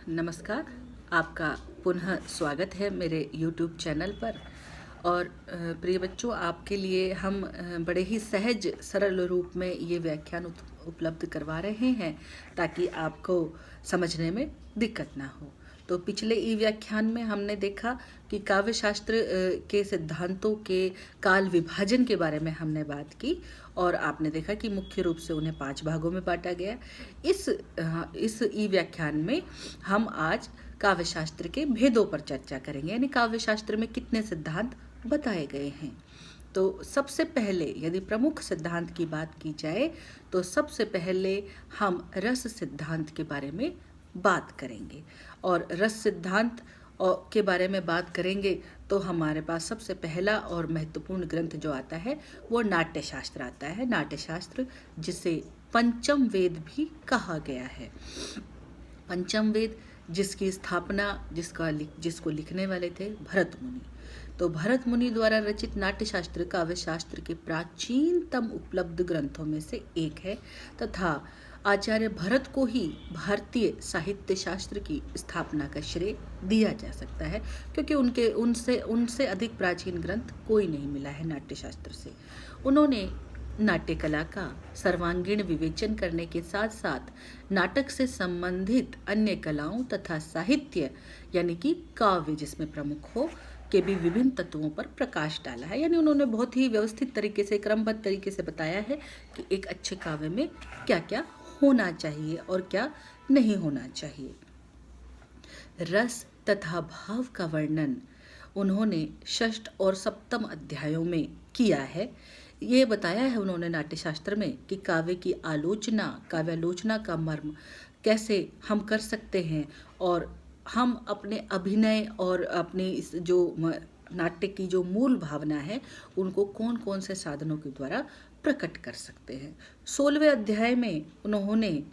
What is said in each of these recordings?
नमस्कार। आपका पुनः स्वागत है मेरे YouTube चैनल पर। और प्रिय बच्चों, आपके लिए हम बड़े ही सहज सरल रूप में ये व्याख्यान उपलब्ध करवा रहे हैं ताकि आपको समझने में दिक्कत ना हो। तो पिछले ई व्याख्यान में हमने देखा कि काव्य शास्त्र के सिद्धांतों के काल विभाजन के बारे में हमने बात की और आपने देखा कि मुख्य रूप से उन्हें 5 भागों में बांटा गया। इस ई व्याख्यान में हम आज काव्य शास्त्र के भेदों पर चर्चा करेंगे, यानी काव्य शास्त्र में कितने सिद्धांत बताए गए हैं। तो सबसे पहले यदि प्रमुख सिद्धांत की बात की जाए तो सबसे पहले हम रस सिद्धांत के बारे में बात करेंगे। और रस सिद्धांत के बारे में बात करेंगे तो हमारे पास सबसे पहला और महत्वपूर्ण ग्रंथ जो आता है वो नाट्यशास्त्र आता है। नाट्यशास्त्र जिसे पंचम वेद भी कहा गया है। पंचम वेद जिसकी स्थापना जिसको लिखने वाले थे भरत मुनि। तो भरत मुनि द्वारा रचित नाट्यशास्त्र काव्य शास्त्र के प्राचीनतम उपलब्ध ग्रंथों में से एक है तथा आचार्य भरत को ही भारतीय साहित्य शास्त्र की स्थापना का श्रेय दिया जा सकता है, क्योंकि उनसे अधिक प्राचीन ग्रंथ कोई नहीं मिला है नाट्यशास्त्र से। उन्होंने नाट्य कला का सर्वांगीण विवेचन करने के साथ साथ नाटक से संबंधित अन्य कलाओं तथा साहित्य यानी कि काव्य जिसमें प्रमुख हो के भी विभिन्न तत्वों पर प्रकाश डाला है। यानी उन्होंने बहुत ही व्यवस्थित तरीके से, क्रमबद्ध तरीके से बताया है कि एक अच्छे काव्य में क्या क्या होना चाहिए और क्या नहीं होना चाहिए। रस तथा भाव का वर्णन उन्होंने षष्ठ और सप्तम अध्यायों में किया है। ये बताया है उन्होंने नाट्यशास्त्र में कि काव्यालोचना का मर्म कैसे हम कर सकते हैं और हम अपने अभिनय और अपनी इस जो नाट्य की जो मूल भावना है उनको कौन कौन से साधनों के द्वारा प्रकट कर सकते हैं। 16वें अध्याय में उन्होंने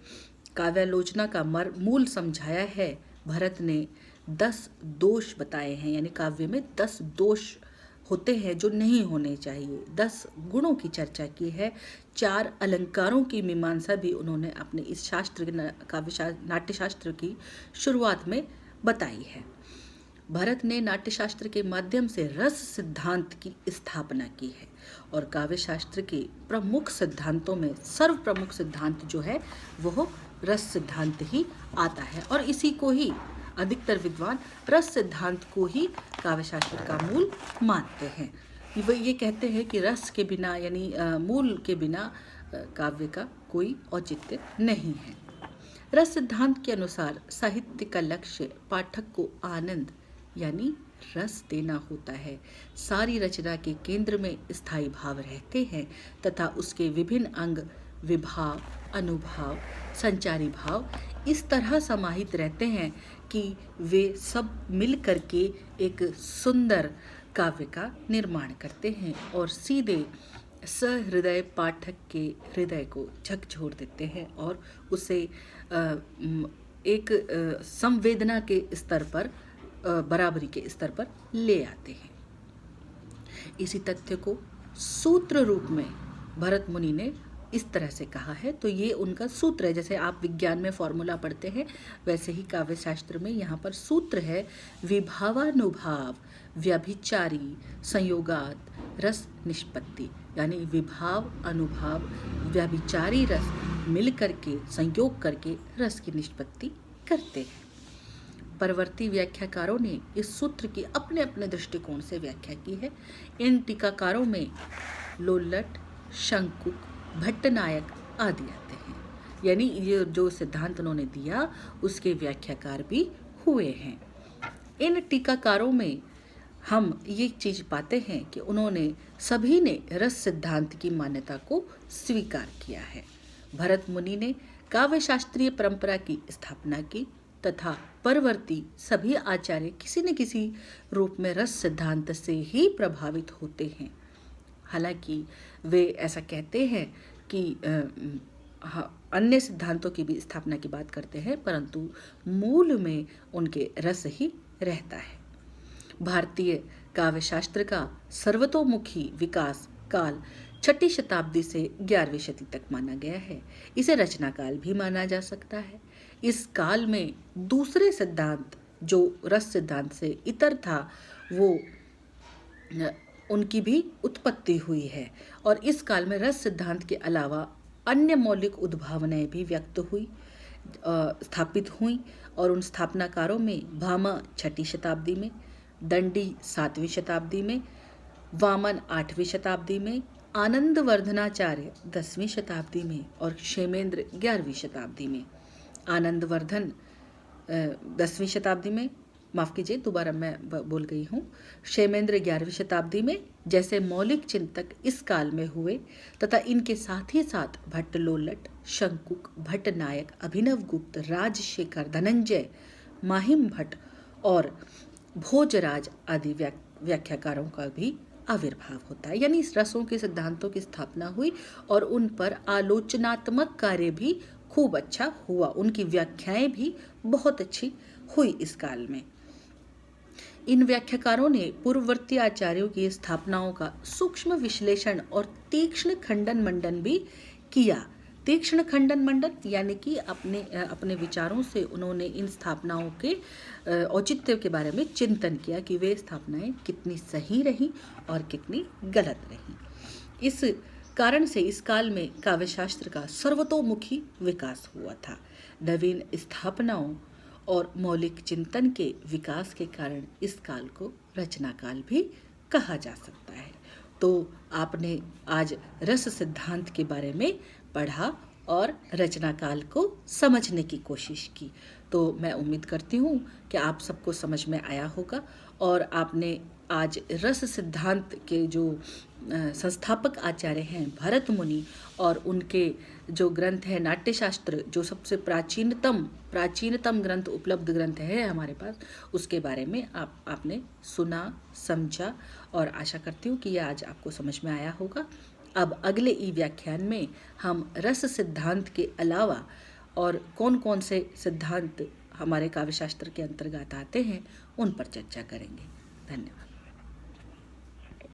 काव्यालोचना का मूल समझाया है। भरत ने 10 दोष बताए हैं, यानी काव्य में 10 दोष होते हैं जो नहीं होने चाहिए। 10 गुणों की चर्चा की है। 4 अलंकारों की मीमांसा भी उन्होंने अपने इस नाट्यशास्त्र की शुरुआत में बताई है। भरत ने नाट्यशास्त्र के माध्यम से रस सिद्धांत की स्थापना की है और काव्य शास्त्र के प्रमुख सिद्धांतों में सर्वप्रमुख सिद्धांत जो है वो रस सिद्धांत ही आता है और इसी को ही अधिकतर विद्वान रस सिद्धांत को ही काव्य शास्त्र का मूल मानते हैं। वो ये कहते हैं कि रस के बिना यानी मूल के बिना काव्य का कोई औचित्य नहीं है। रस सिद्धांत के अनुसार साहित्य का लक्ष्य पाठक को आनंद यानी रस देना होता है। सारी रचना के केंद्र में स्थायी भाव रहते हैं तथा उसके विभिन्न अंग विभाव, अनुभाव, संचारी भाव इस तरह समाहित रहते हैं कि वे सब मिल करके एक सुंदर काव्य का निर्माण करते हैं और सीधे सहृदय पाठक के हृदय को झकझोर देते हैं और उसे एक संवेदना के स्तर पर, बराबरी के स्तर पर ले आते हैं। इसी तथ्य को सूत्र रूप में भरत मुनि ने इस तरह से कहा है। तो ये उनका सूत्र है। जैसे आप विज्ञान में फॉर्मूला पढ़ते हैं वैसे ही काव्य शास्त्र में यहाँ पर सूत्र है। विभावानुभाव व्यभिचारी संयोगात रस निष्पत्ति, यानी विभाव, अनुभाव, व्यभिचारी रस मिल करके संयोग करके रस की निष्पत्ति करते हैं। परवर्ती व्याख्याकारों ने इस सूत्र की अपने अपने दृष्टिकोण से व्याख्या की है। इन टीकाकारों में लोल्लट, शंकुक, भट्टनायक आदि आते हैं। यानी ये जो सिद्धांत उन्होंने दिया उसके व्याख्याकार भी हुए हैं। इन टीकाकारों में हम ये चीज पाते हैं कि उन्होंने सभी ने रस सिद्धांत की मान्यता को स्वीकार किया है। भरत मुनि ने काव्य शास्त्रीय परंपरा की स्थापना की तथा परवर्ती सभी आचार्य किसी न किसी रूप में रस सिद्धांत से ही प्रभावित होते हैं। हालांकि वे ऐसा कहते हैं कि अन्य सिद्धांतों की भी स्थापना की बात करते हैं, परंतु मूल में उनके रस ही रहता है। भारतीय काव्य शास्त्र का सर्वतोमुखी विकास काल 6ठी शताब्दी से 11वीं शती तक माना गया है। इसे रचना काल भी माना जा सकता है। इस काल में दूसरे सिद्धांत जो रस सिद्धांत से इतर था वो उनकी भी उत्पत्ति हुई है। और इस काल में रस सिद्धांत के अलावा अन्य मौलिक उद्भावनाएं भी व्यक्त हुई, स्थापित हुई। और उन स्थापनाकारों में भामा 6वीं शताब्दी में, दंडी 7वीं शताब्दी में, वामन 8वीं शताब्दी में, आनंदवर्धनाचार्य 10वीं शताब्दी में और क्षेमेंद्र 11वीं शताब्दी में। आनंदवर्धन 10वीं शताब्दी में, माफ़ कीजिए दोबारा मैं बोल गई हूँ, क्षेमेंद्र 11वीं शताब्दी में जैसे मौलिक चिंतक इस काल में हुए, तथा इनके साथ ही साथ भट्टलोल्लट, शंकुक, भट्टनायक, अभिनव गुप्त, राजशेखर, धनंजय, माहिम भट्ट और भोजराज आदि व्याख्याकारों का भी आविर्भाव होता है। यानी इस रसों के सिद्धांतों की स्थापना हुई और उन पर आलोचनात्मक कार्य भी खूब अच्छा हुआ, उनकी व्याख्याएं भी बहुत अच्छी हुई इस काल में। इन व्याख्याकारों ने पूर्ववर्ती आचार्यों की स्थापनाओं का सूक्ष्म विश्लेषण और तीक्ष्ण खंडन मंडन भी किया। तीक्ष्ण खंडन मंडन यानी कि अपने विचारों से उन्होंने इन स्थापनाओं के औचित्य के बारे में चिंतन किया कि वे स्थापनाएं कितनी सही रहीं और कितनी गलत रहीं। इस कारण से इस काल में काव्यशास्त्र का सर्वतोमुखी विकास हुआ था। नवीन स्थापनाओं और मौलिक चिंतन के विकास के कारण इस काल को रचना काल भी कहा जा सकता है। तो आपने आज रस सिद्धांत के बारे में पढ़ा और रचना काल को समझने की कोशिश की। तो मैं उम्मीद करती हूँ कि आप सबको समझ में आया होगा और आपने आज रस सिद्धांत के जो संस्थापक आचार्य हैं भरत मुनि और उनके जो ग्रंथ है नाट्यशास्त्र, जो सबसे प्राचीनतम ग्रंथ उपलब्ध ग्रंथ है हमारे पास, उसके बारे में आपने सुना, समझा और आशा करती हूँ कि यह आज आपको समझ में आया होगा। अब अगले ई व्याख्यान में हम रस सिद्धांत के अलावा और कौन कौन से सिद्धांत हमारे काव्यशास्त्र के अंतर्गत आते हैं उन पर चर्चा करेंगे। धन्यवाद।